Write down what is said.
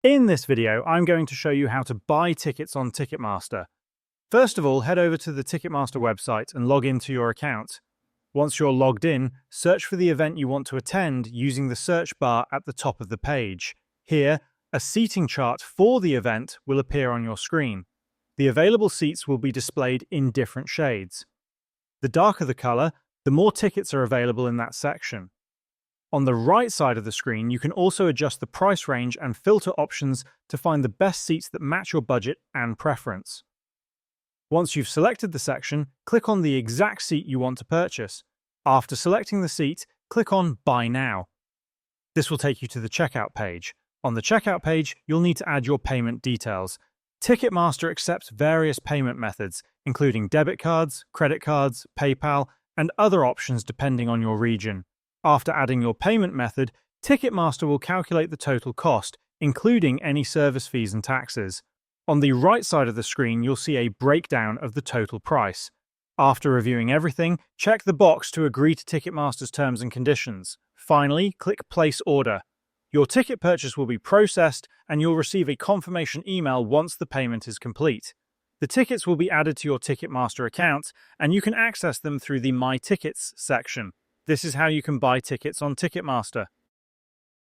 In this video, I'm going to show you how to buy tickets on Ticketmaster. First of all, head over to the Ticketmaster website and log into your account. Once you're logged in, search for the event you want to attend using the search bar at the top of the page. Here, a seating chart for the event will appear on your screen. The available seats will be displayed in different shades. The darker the color, the more tickets are available in that section. On the right side of the screen, you can also adjust the price range and filter options to find the best seats that match your budget and preference. Once you've selected the section, click on the exact seat you want to purchase. After selecting the seat, click on Buy Now. This will take you to the checkout page. On the checkout page, you'll need to add your payment details. Ticketmaster accepts various payment methods, including debit cards, credit cards, PayPal, and other options depending on your region. After adding your payment method, Ticketmaster will calculate the total cost, including any service fees and taxes. On the right side of the screen, you'll see a breakdown of the total price. After reviewing everything, check the box to agree to Ticketmaster's terms and conditions. Finally, click Place Order. Your ticket purchase will be processed, and you'll receive a confirmation email once the payment is complete. The tickets will be added to your Ticketmaster account, and you can access them through the My Tickets section. This is how you can buy tickets on Ticketmaster.